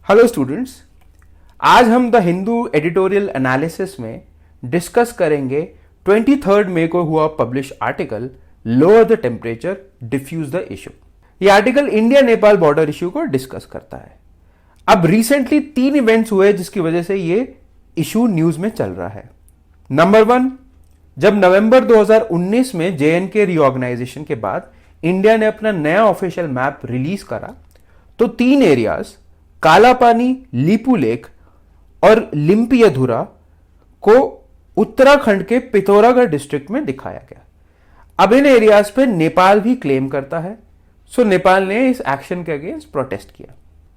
Hello students, आज हम the Hindu editorial analysis में डिस्कस करेंगे 23 मई को हुआ publish article lower the temperature diffuse the issue. ये article India Nepal border issue को डिस्कस करता है। अब रिसेंटली 3 इवेंट्स हुए जिसकी वजह से ये इशू न्यूज में चल रहा है। नंबर 1, जब नवंबर 2019 में जेएनके रीऑर्गेनाइजेशन के बाद इंडिया ने अपना नया ऑफिशियल मैप रिलीज करा तो 3 एरियाज कालापानी, लीपू लेक और लिम्पियधुरा को उत्तराखंड के पिथौरागढ़ डिस्ट्रिक्ट में दिखाया गया। अब इन एरियाज पे नेपाल भी क्लेम करता है, सो नेपाल ने इस एक्शन के अगेंस्ट प्रोटेस्ट किया।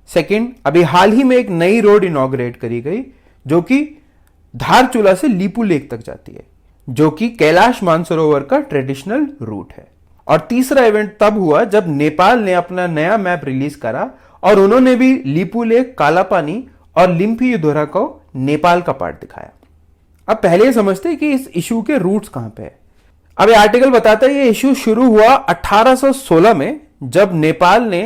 सेकंड, अभी हाल ही में एक नई रोड इनॉग्रेट करी गई जो कि धारचूला से लीपू लेक तक जाती है, जो कि कैलाश मानसरोवर का ट्रेडिशनल रूट है। और तीसरा इवेंट तब हुआ जब नेपाल ने अपना नया मैप रिलीज करा और उन्होंने भी लीपू लेक, कालापानी और लिम्पियधुरा को नेपाल का पार्ट दिखाया। अब पहले समझते हैं कि इस इशू के रूट्स कहां पे है। अब ये आर्टिकल बताता है ये इशू शुरू हुआ 1816 में जब नेपाल ने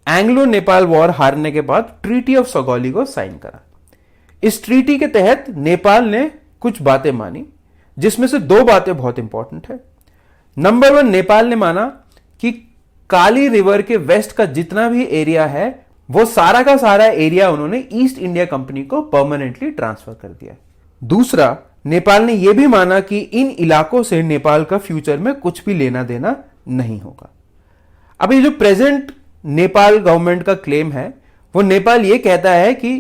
एंग्लो नेपाल वॉर हारने के बाद ट्रीटी ऑफ सगौली को साइन करा। इस ट्रीटी के तहत नेपाल ने कुछ बातें मानी, जिसमें से 2 बातें बहुत इंपॉर्टेंट है। नंबर 1, नेपाल ने माना कि काली रिवर के वेस्ट का जितना भी एरिया है वो सारा का सारा एरिया उन्होंने ईस्ट इंडिया कंपनी को परमानेंटली ट्रांसफर कर दिया। दूसरा, नेपाल ने यह भी माना कि इन इलाकों से नेपाल का फ्यूचर में कुछ भी लेना देना नहीं होगा। अब ये जो प्रेजेंट नेपाल गवर्नमेंट का क्लेम है वो नेपाल ये कहता है कि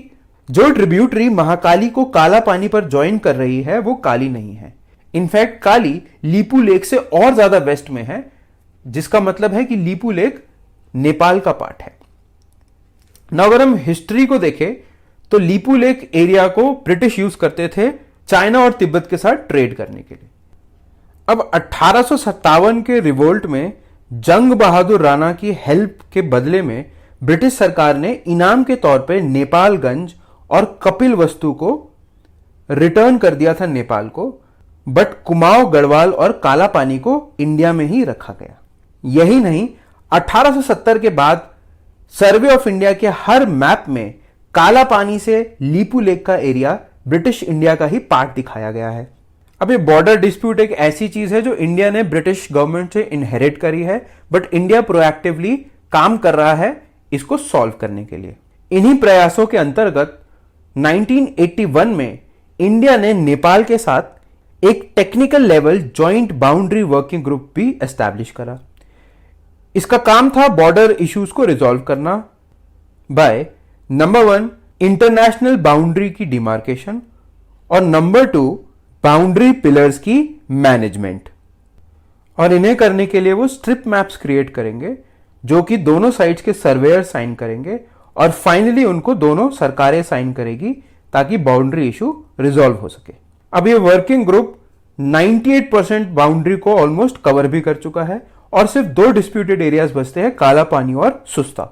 जो ट्रिब्यूटरी महाकाली को काला पानी पर ज्वाइन कर रही है वो काली नहीं है। इनफैक्ट काली लीपू लेक से और ज्यादा वेस्ट में है, जिसका मतलब है कि लीपू लेक नेपाल का पार्ट है। ना अगर हम हिस्ट्री को देखें तो लीपू लेक एरिया को ब्रिटिश यूज करते थे चाइना और तिब्बत के साथ ट्रेड करने के लिए। अब 1857 के रिवोल्ट में जंग बहादुर राणा की हेल्प के बदले में ब्रिटिश सरकार ने इनाम के तौर पे नेपालगंज और कपिल वस्तु को रिटर्न कर दिया था नेपाल को, बट कुमाऊं, गढ़वाल और कालापानी को इंडिया में ही रखा गया। यही नहीं, 1870 के बाद सर्वे ऑफ इंडिया के हर मैप में काला पानी से लीपू लेक का एरिया ब्रिटिश इंडिया का ही पार्ट दिखाया गया है। अब ये बॉर्डर डिस्प्यूट एक ऐसी चीज है जो इंडिया ने ब्रिटिश गवर्नमेंट से इनहेरिट करी है, बट इंडिया प्रोएक्टिवली काम कर रहा है इसको सॉल्व करने के लिए। इन्हीं प्रयासों के अंतर्गत 1981 में इंडिया ने नेपाल के साथ एक technical level joint boundary working group भी एस्टैब्लिश करा। इसका काम था बॉर्डर इश्यूज को रिजॉल्व करना बाय नंबर 1 इंटरनेशनल बाउंड्री की डिमार्केशन और नंबर 2 बाउंड्री पिलर्स की मैनेजमेंट। और इन्हें करने के लिए वो स्ट्रिप मैप्स क्रिएट करेंगे जो कि दोनों साइड्स के सर्वेयर साइन करेंगे और फाइनली उनको दोनों सरकारें साइन करेगी ताकि बाउंड्री इशू रिजॉल्व हो सके। अब ये वर्किंग ग्रुप 98% बाउंड्री को ऑलमोस्ट कवर भी कर चुका है और सिर्फ 2 डिस्प्यूटेड एरियाज बचते हैं, काला पानी और सुस्ता।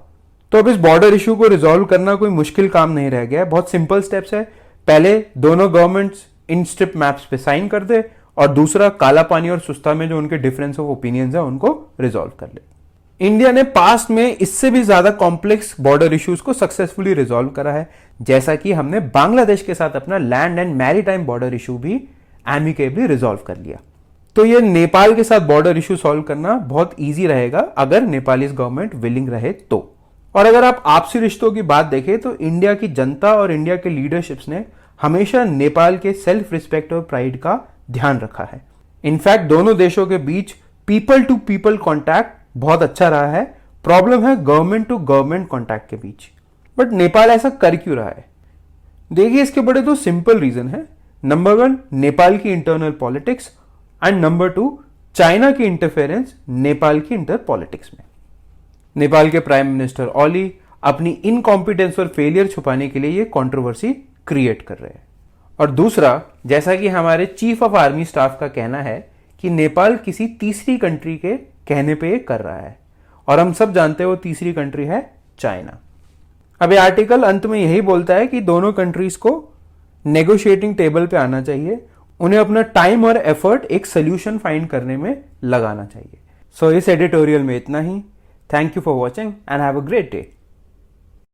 तो अब इस बॉर्डर इशू को रिजॉल्व करना कोई मुश्किल काम नहीं रह गया है। बहुत सिंपल स्टेप्स है। पहले दोनों गवर्नमेंट्स इन स्ट्रिप मैप्स पे साइन कर दे और दूसरा काला पानी और सुस्ता में जो उनके डिफरेंस ऑफ ओपिनियंस है उनको रिजॉल्व कर ले। इंडिया ने पास्ट में इससे भी ज्यादा कॉम्प्लेक्स बॉर्डर इश्यूज को सक्सेसफुली रिजॉल्व करा है, जैसा कि हमने बांग्लादेश के साथ अपना land and maritime border issue भी एमिकेबली रिजॉल्व कर लिया। तो ये नेपाल के साथ बॉर्डर इशू सॉल्व करना बहुत इजी रहेगा अगर नेपालीज गवर्नमेंट विलिंग रहे तो। और अगर आप आपसी रिश्तों की बात देखें तो इंडिया की जनता और इंडिया के लीडरशिप्स ने हमेशा नेपाल के सेल्फ रिस्पेक्ट और प्राइड का ध्यान रखा है। इनफैक्ट दोनों देशों के बीच पीपल टू पीपल कॉन्टैक्ट बहुत अच्छा रहा है। प्रॉब्लम है गवर्नमेंट टू गवर्नमेंट कॉन्टैक्ट के बीच। बट नेपाल ऐसा कर क्यों रहा है? देखिए, इसके बड़े 2 सिंपल रीजन है। नंबर 1 नेपाल की internal politics and number 2 China की इंटरफेरेंस नेपाल की इंटर पॉलिटिक्स में। नेपाल के प्राइम मिनिस्टर ओली अपनी इनकॉम्पिटेंस और फेलियर छुपाने के लिए ये कंट्रोवर्सी क्रिएट कर रहे हैं। और दूसरा, जैसा कि हमारे चीफ ऑफ आर्मी स्टाफ का कहना है कि नेपाल किसी तीसरी कंट्री के कहने पे ये कर रहा है और हम सब जानते हैं वो तीसरी कंट्री है चाइना। अब ये आर्टिकल अंत में यही बोलता है कि दोनों कंट्रीज को नेगोशिएटिंग टेबल पे आना चाहिए, उन्हें अपना टाइम और एफर्ट एक सोल्यूशन फाइंड करने में लगाना चाहिए। सो इस एडिटोरियल में इतना ही। Thank you for watching and have a great day.